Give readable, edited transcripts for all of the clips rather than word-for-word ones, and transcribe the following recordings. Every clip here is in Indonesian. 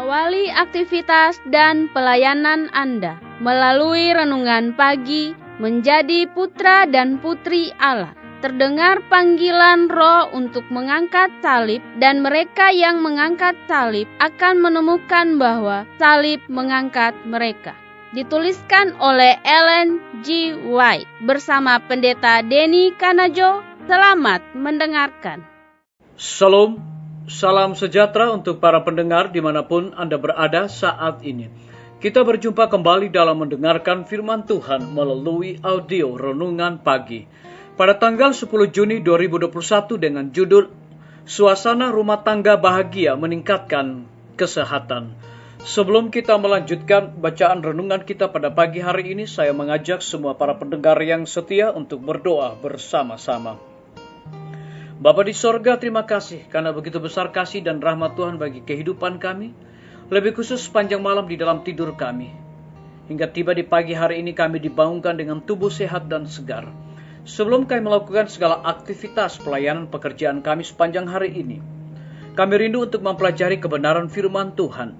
Awali aktivitas dan pelayanan Anda melalui renungan pagi menjadi putra dan putri Allah. Terdengar panggilan Roh untuk mengangkat salib, dan mereka yang mengangkat salib akan menemukan bahwa salib mengangkat mereka. Dituliskan oleh Ellen G. White bersama Pendeta Denny Kanajo. Selamat mendengarkan. Shalom, salam sejahtera untuk para pendengar dimanapun Anda berada saat ini. Kita berjumpa kembali dalam mendengarkan firman Tuhan melalui audio Renungan Pagi. Pada tanggal 10 Juni 2021 dengan judul Suasana Rumah Tangga Bahagia Meningkatkan Kesehatan. Sebelum kita melanjutkan bacaan renungan kita pada pagi hari ini, saya mengajak semua para pendengar yang setia untuk berdoa bersama-sama. Bapa di sorga, terima kasih karena begitu besar kasih dan rahmat Tuhan bagi kehidupan kami, lebih khusus sepanjang malam di dalam tidur kami. Hingga tiba di pagi hari ini kami dibangunkan dengan tubuh sehat dan segar. Sebelum kami melakukan segala aktivitas pelayanan pekerjaan kami sepanjang hari ini, kami rindu untuk mempelajari kebenaran firman Tuhan.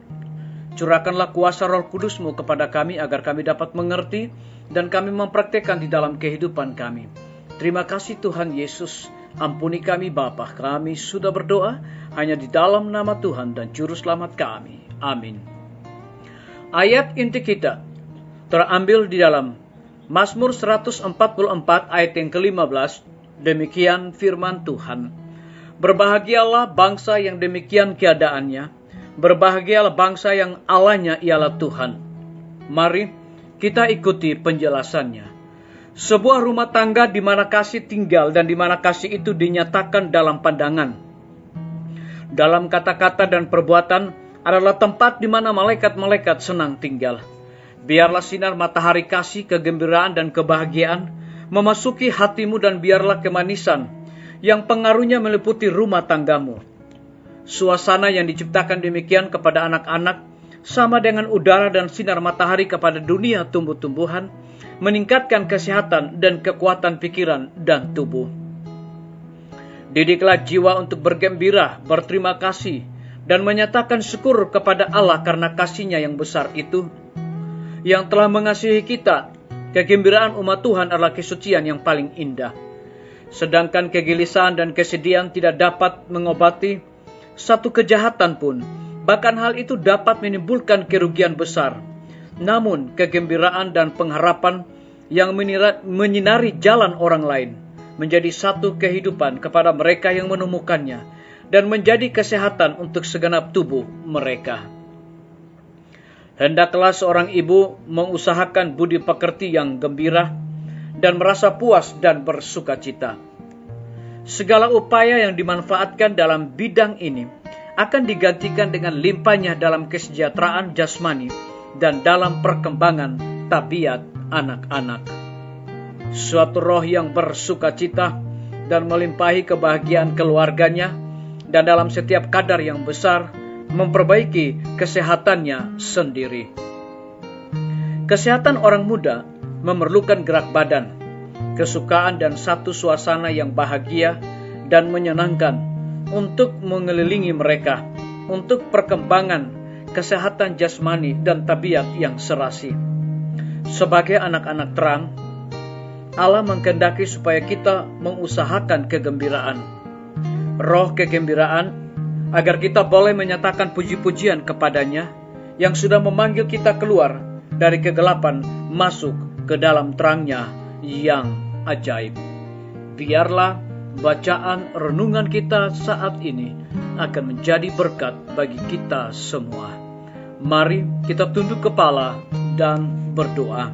Curahkanlah kuasa Roh Kudus-Mu kepada kami agar kami dapat mengerti dan kami mempraktekkan di dalam kehidupan kami. Terima kasih Tuhan Yesus. Ampuni kami Bapa, kami sudah berdoa hanya di dalam nama Tuhan dan Juru Selamat kami. Amin. Ayat inti kita terambil di dalam Mazmur 144 ayat yang ke-15, demikian firman Tuhan. Berbahagialah bangsa yang demikian keadaannya, berbahagialah bangsa yang Allahnya ialah Tuhan. Mari kita ikuti penjelasannya. Sebuah rumah tangga di mana kasih tinggal dan di mana kasih itu dinyatakan dalam pandangan, dalam kata-kata dan perbuatan adalah tempat di mana malaikat-malaikat senang tinggal. Biarlah sinar matahari kasih, kegembiraan dan kebahagiaan memasuki hatimu dan biarlah kemanisan yang pengaruhnya meliputi rumah tanggamu. Suasana yang diciptakan demikian kepada anak-anak sama dengan udara dan sinar matahari kepada dunia tumbuh-tumbuhan, meningkatkan kesehatan dan kekuatan pikiran dan tubuh. Didiklah jiwa untuk bergembira, berterima kasih, dan menyatakan syukur kepada Allah karena kasih-Nya yang besar itu, yang telah mengasihi kita. Kegembiraan umat Tuhan adalah kesucian yang paling indah. Sedangkan kegelisahan dan kesedihan tidak dapat mengobati satu kejahatan pun. Bahkan hal itu dapat menimbulkan kerugian besar. Namun kegembiraan dan pengharapan yang menyinari jalan orang lain menjadi satu kehidupan kepada mereka yang menemukannya dan menjadi kesehatan untuk segenap tubuh mereka. Hendaklah seorang ibu mengusahakan budi pekerti yang gembira dan merasa puas dan bersukacita. Segala upaya yang dimanfaatkan dalam bidang ini akan digantikan dengan limpahnya dalam kesejahteraan jasmani dan dalam perkembangan tabiat anak-anak. Suatu roh yang bersukacita dan melimpahi kebahagiaan keluarganya dan dalam setiap kadar yang besar memperbaiki kesehatannya sendiri. Kesehatan orang muda memerlukan gerak badan, kesukaan dan satu suasana yang bahagia dan menyenangkan untuk mengelilingi mereka, untuk perkembangan kesehatan jasmani dan tabiat yang serasi. Sebagai anak-anak terang, Allah mengkehendaki supaya kita mengusahakan kegembiraan, roh kegembiraan, agar kita boleh menyatakan puji-pujian kepada-Nya yang sudah memanggil kita keluar dari kegelapan masuk ke dalam terang-Nya yang ajaib. Biarlah bacaan renungan kita saat ini akan menjadi berkat bagi kita semua. Mari kita tunduk kepala dan berdoa.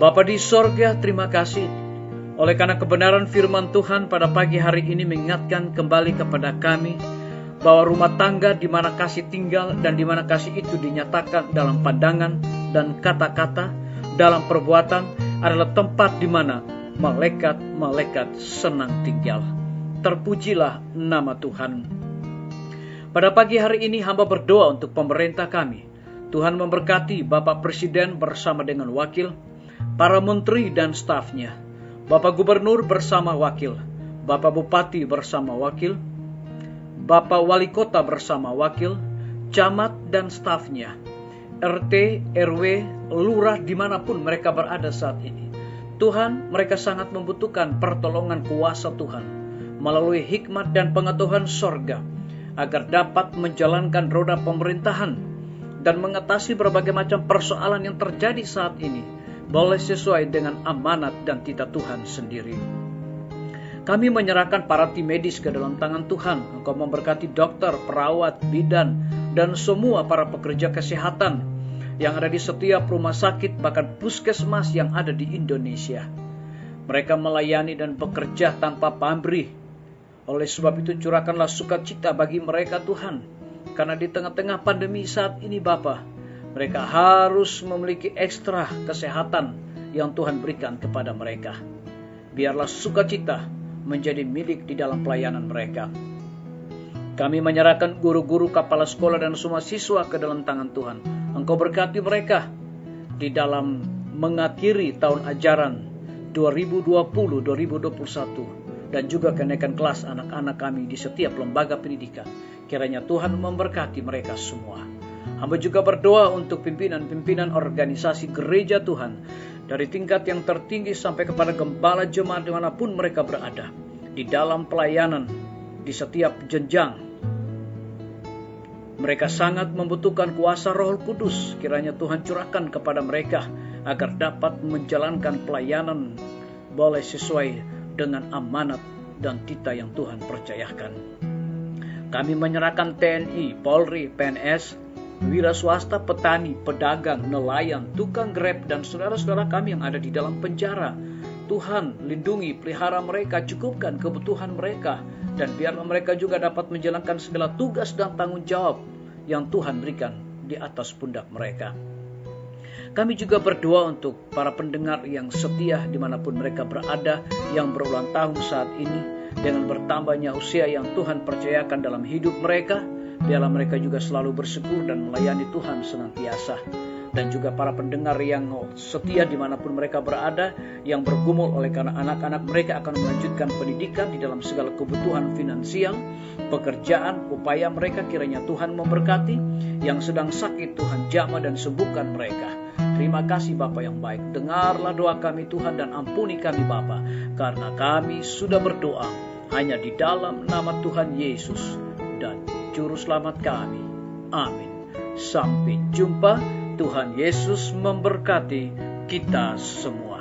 Bapa di sorga, terima kasih oleh karena kebenaran firman Tuhan pada pagi hari ini mengingatkan kembali kepada kami bahwa rumah tangga di mana kasih tinggal dan di mana kasih itu dinyatakan dalam pandangan dan kata-kata, dalam perbuatan adalah tempat di mana malaikat-malaikat senang tinggal. Terpujilah nama Tuhan. Pada pagi hari ini hamba berdoa untuk pemerintah kami. Tuhan memberkati Bapak Presiden bersama dengan wakil, para menteri dan stafnya, Bapak Gubernur bersama wakil, Bapak Bupati bersama wakil, Bapak Wali Kota bersama wakil, camat dan stafnya, RT, RW, lurah dimanapun mereka berada saat ini. Tuhan, mereka sangat membutuhkan pertolongan kuasa Tuhan melalui hikmat dan pengetahuan sorga, agar dapat menjalankan roda pemerintahan dan mengatasi berbagai macam persoalan yang terjadi saat ini, boleh sesuai dengan amanat dan titah Tuhan sendiri. Kami menyerahkan para tim medis ke dalam tangan Tuhan. Engkau memberkati dokter, perawat, bidan, dan semua para pekerja kesehatan yang ada di setiap rumah sakit, bahkan puskesmas yang ada di Indonesia. Mereka melayani dan bekerja tanpa pamrih. Oleh sebab itu curahkanlah sukacita bagi mereka Tuhan. Karena di tengah-tengah pandemi saat ini Bapa, mereka harus memiliki ekstra kesehatan yang Tuhan berikan kepada mereka. Biarlah sukacita menjadi milik di dalam pelayanan mereka. Kami menyerahkan guru-guru, kepala sekolah, dan semua siswa ke dalam tangan Tuhan. Engkau berkati mereka di dalam mengakhiri tahun ajaran 2020-2021 dan juga kenaikan kelas anak-anak kami di setiap lembaga pendidikan. Kiranya Tuhan memberkati mereka semua. Hamba juga berdoa untuk pimpinan-pimpinan organisasi gereja Tuhan, dari tingkat yang tertinggi sampai kepada gembala jemaat dimanapun mereka berada, di dalam pelayanan, di setiap jenjang. Mereka sangat membutuhkan kuasa Roh Kudus. Kiranya Tuhan curahkan kepada mereka agar dapat menjalankan pelayanan boleh sesuai dengan amanat dan titah yang Tuhan percayakan. Kami menyerahkan TNI, Polri, PNS, wira swasta, petani, pedagang, nelayan, tukang grab, dan saudara-saudara kami yang ada di dalam penjara. Tuhan, lindungi, pelihara mereka, cukupkan kebutuhan mereka, dan biarlah mereka juga dapat menjalankan segala tugas dan tanggung jawab yang Tuhan berikan di atas pundak mereka. Kami juga berdoa untuk para pendengar yang setia dimanapun mereka berada, yang berulang tahun saat ini, dengan bertambahnya usia yang Tuhan percayakan dalam hidup mereka. Biarlah mereka juga selalu bersyukur dan melayani Tuhan senantiasa. Dan juga para pendengar yang setia dimanapun mereka berada, yang bergumul oleh karena anak-anak mereka akan melanjutkan pendidikan di dalam segala kebutuhan finansial, pekerjaan, upaya mereka. Kiranya Tuhan memberkati. Yang sedang sakit, Tuhan jamah dan sembuhkan mereka. Terima kasih Bapa yang baik. Dengarlah doa kami Tuhan dan ampuni kami Bapa, karena kami sudah berdoa hanya di dalam nama Tuhan Yesus dan Juru Selamat kami. Amin. Sampai jumpa. Tuhan Yesus memberkati kita semua.